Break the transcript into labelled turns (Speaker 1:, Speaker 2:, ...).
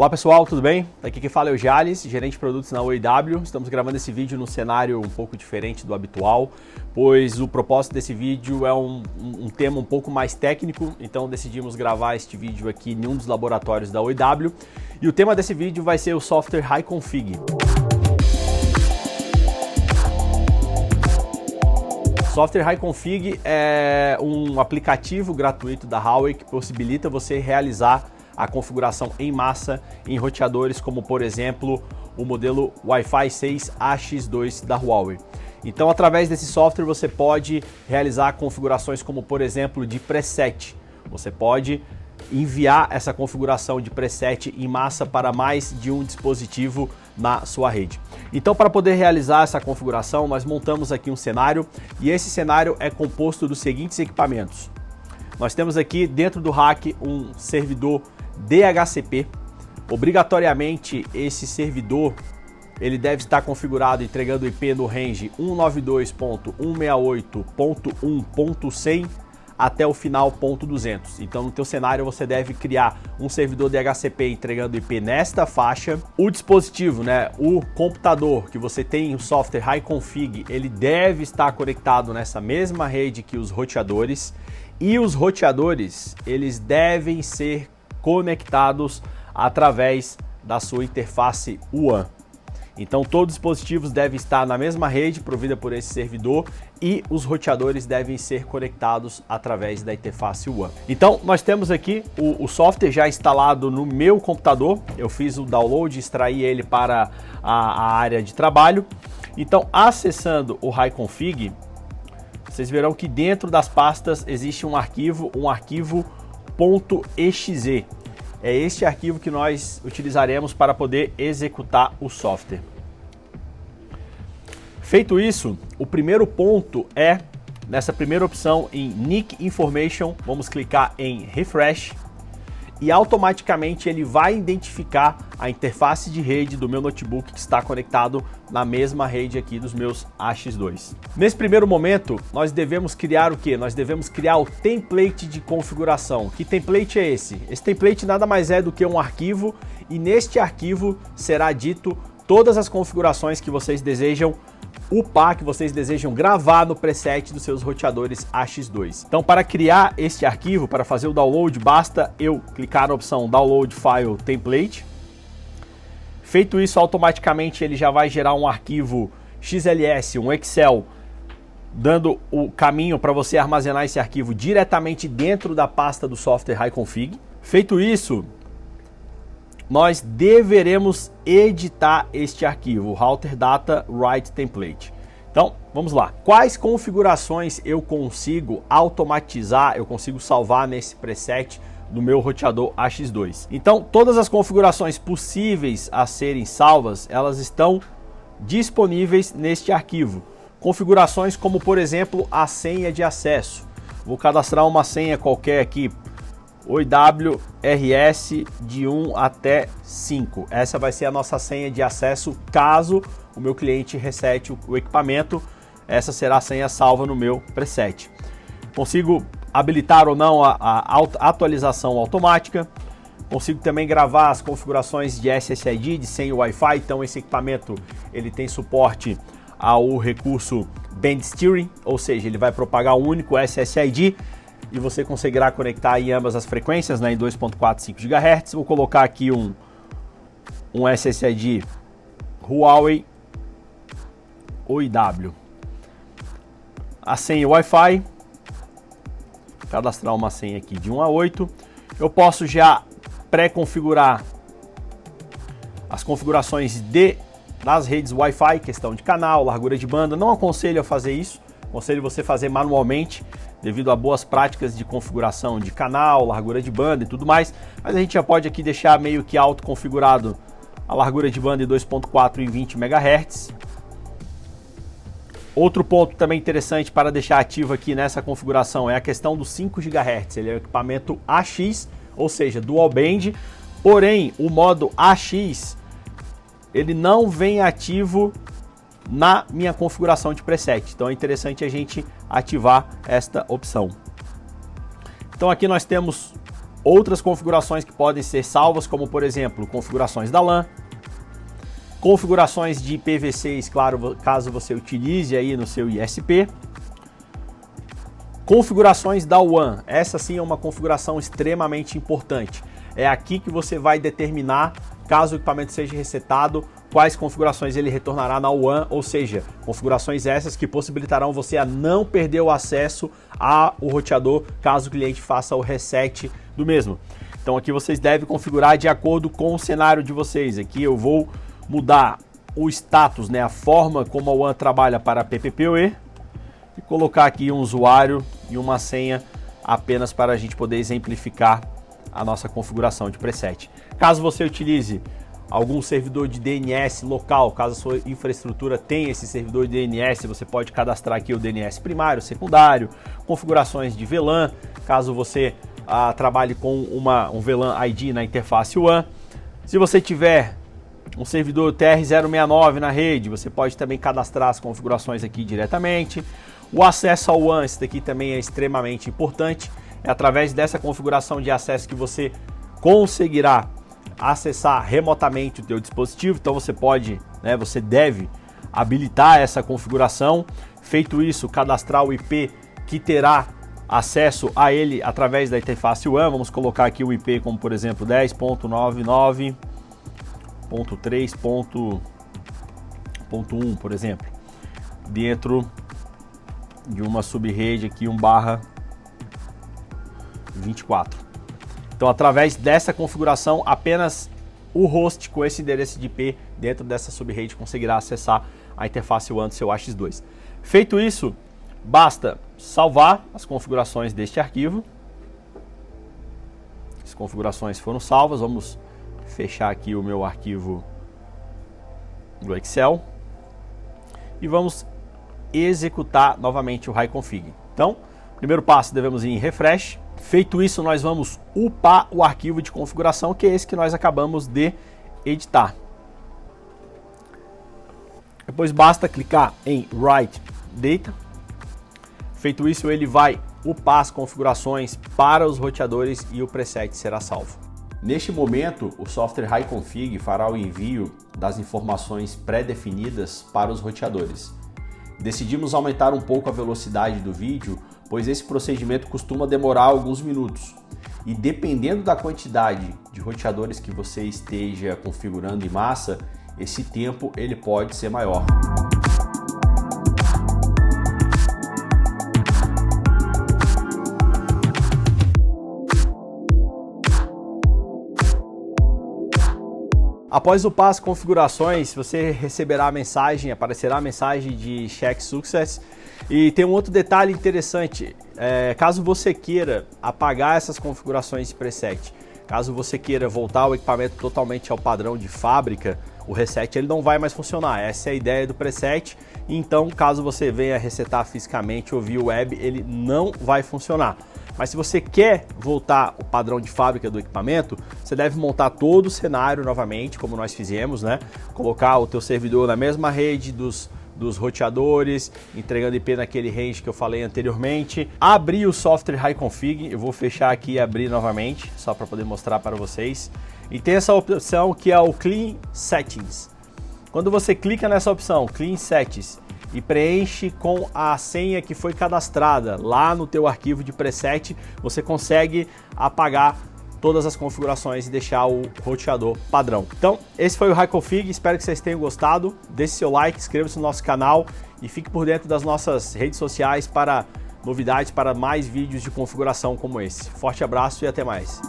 Speaker 1: Olá pessoal, tudo bem? Aqui quem fala é o Jales, gerente de produtos na OIW. Estamos gravando esse vídeo num cenário um pouco diferente do habitual, pois o propósito desse vídeo é um tema um pouco mais técnico, então decidimos gravar este vídeo aqui em um dos laboratórios da OIW. E o tema desse vídeo vai ser o software HiConfig. O software HiConfig é um aplicativo gratuito da Huawei que possibilita você realizar a configuração em massa em roteadores como, por exemplo, o modelo Wi-Fi 6 AX2 da Huawei. Então, através desse software você pode realizar configurações como, por exemplo, de preset. Você pode enviar essa configuração de preset em massa para mais de um dispositivo na sua rede. Então, para poder realizar essa configuração, nós montamos aqui um cenário e esse cenário é composto dos seguintes equipamentos. Nós temos aqui dentro do rack um servidor DHCP. Obrigatoriamente esse servidor ele deve estar configurado entregando IP no range 192.168.1.100 até o final .200. Então no teu cenário você deve criar um servidor DHCP entregando IP nesta faixa. O dispositivo, o computador que você tem o software HiConfig, ele deve estar conectado nessa mesma rede que os roteadores. E os roteadores, eles devem ser conectados através da sua interface WAN. Então todos os dispositivos devem estar na mesma rede provida por esse servidor e os roteadores devem ser conectados através da interface WAN. Então nós temos aqui o software já instalado no meu computador. Eu fiz o download, extraí ele para a área de trabalho. Então acessando o HiConfig, vocês verão que dentro das pastas existe um arquivo .exe. É este arquivo que nós utilizaremos para poder executar o software. Feito isso, o primeiro ponto é, nessa primeira opção em NIC Information, vamos clicar em Refresh e automaticamente ele vai identificar a interface de rede do meu notebook que está conectado na mesma rede aqui dos meus AX2. Nesse primeiro momento, nós devemos criar o quê? Nós devemos criar o template de configuração. Que template é esse? Esse template nada mais é do que um arquivo e neste arquivo será dito todas as configurações que vocês desejam upar, que vocês desejam gravar no preset dos seus roteadores AX2. Então, para criar este arquivo, para fazer o download, basta eu clicar na opção Download File Template. Feito isso, automaticamente ele já vai gerar um arquivo XLS, um Excel, dando o caminho para você armazenar esse arquivo diretamente dentro da pasta do software HiConfig. Feito isso, nós deveremos editar este arquivo, Router Data Write Template. Então, vamos lá. Quais configurações eu consigo automatizar, eu consigo salvar nesse preset do meu roteador AX2? Então, todas as configurações possíveis a serem salvas, elas estão disponíveis neste arquivo. Configurações como, por exemplo, a senha de acesso. Vou cadastrar uma senha qualquer aqui, OIWRS de 1 até 5. Essa vai ser a nossa senha de acesso caso o meu cliente resete o equipamento. Essa será a senha salva no meu preset. Consigo habilitar ou não a atualização automática. Consigo também gravar as configurações de SSID, de senha Wi-Fi. Então esse equipamento ele tem suporte ao recurso Band Steering, ou seja, ele vai propagar um único SSID e você conseguirá conectar em ambas as frequências, em 2.45 GHz. Vou colocar aqui um SSID Huawei OIW. A senha Wi-Fi, cadastrar uma senha aqui de 1 a 8. Eu posso já pré-configurar as configurações das redes Wi-Fi, questão de canal, largura de banda. Não aconselho a fazer isso, aconselho você fazer manualmente, devido a boas práticas de configuração de canal, largura de banda e tudo mais, mas a gente já pode aqui deixar meio que auto-configurado a largura de banda de 2.4 em 20 MHz. Outro ponto também interessante para deixar ativo aqui nessa configuração é a questão dos 5 GHz, ele é um equipamento AX, ou seja, Dual Band, porém o modo AX ele não vem ativo na minha configuração de preset. Então é interessante a gente ativar esta opção. Então aqui nós temos outras configurações que podem ser salvas, como por exemplo, configurações da LAN, configurações de IPv6, claro, caso você utilize aí no seu ISP, configurações da WAN. Essa sim é uma configuração extremamente importante. É aqui que você vai determinar, caso o equipamento seja resetado, quais configurações ele retornará na WAN, ou seja, configurações essas que possibilitarão você a não perder o acesso ao roteador caso o cliente faça o reset do mesmo. Então aqui vocês devem configurar de acordo com o cenário de vocês. Aqui eu vou mudar o status, né, a forma como a WAN trabalha para PPPoE e colocar aqui um usuário e uma senha apenas para a gente poder exemplificar a nossa configuração de preset. Caso você utilize algum servidor de DNS local, caso a sua infraestrutura tenha esse servidor de DNS, você pode cadastrar aqui o DNS primário, secundário, configurações de VLAN, caso você trabalhe com um VLAN ID na interface WAN. Se você tiver um servidor TR069 na rede, você pode também cadastrar as configurações aqui diretamente. O acesso ao WAN, esse daqui também é extremamente importante. É através dessa configuração de acesso que você conseguirá acessar remotamente o teu dispositivo. Então você pode, né, você deve habilitar essa configuração. Feito isso, cadastrar o IP que terá acesso a ele através da interface WAN. Vamos colocar aqui o IP como, por exemplo, 10.99.3.1, por exemplo, dentro de uma subrede aqui 1/24. Então, através dessa configuração, apenas o host com esse endereço de IP dentro dessa subrede conseguirá acessar a interface WAN do seu AX2. Feito isso, basta salvar as configurações deste arquivo. As configurações foram salvas. Vamos fechar aqui o meu arquivo do Excel e vamos executar novamente o HiConfig. Então, primeiro passo, devemos ir em refresh. Feito isso, nós vamos upar o arquivo de configuração, que é esse que nós acabamos de editar. Depois basta clicar em Write Data. Feito isso, ele vai upar as configurações para os roteadores e o preset será salvo. Neste momento, o software HiConfig fará o envio das informações pré-definidas para os roteadores. Decidimos aumentar um pouco a velocidade do vídeo, pois esse procedimento costuma demorar alguns minutos. E dependendo da quantidade de roteadores que você esteja configurando em massa, esse tempo ele pode ser maior. Após upar as configurações, você receberá a mensagem, aparecerá a mensagem de Check Success. E tem um outro detalhe interessante, caso você queira apagar essas configurações de preset, caso você queira voltar o equipamento totalmente ao padrão de fábrica, o reset ele não vai mais funcionar. Essa é a ideia do preset. Então, caso você venha resetar fisicamente ou via web, ele não vai funcionar. Mas se você quer voltar o padrão de fábrica do equipamento, você deve montar todo o cenário novamente, como nós fizemos, né? Colocar o teu servidor na mesma rede dos roteadores, entregando IP naquele range que eu falei anteriormente. Abrir o software HiConfig, eu vou fechar aqui e abrir novamente, só para poder mostrar para vocês. E tem essa opção que é o Clean Settings. Quando você clica nessa opção, Clean Settings, e preenche com a senha que foi cadastrada lá no teu arquivo de preset, você consegue apagar todas as configurações e deixar o roteador padrão. Então, esse foi o HiConfig, espero que vocês tenham gostado. Deixe seu like, inscreva-se no nosso canal e fique por dentro das nossas redes sociais para novidades, para mais vídeos de configuração como esse. Forte abraço e até mais!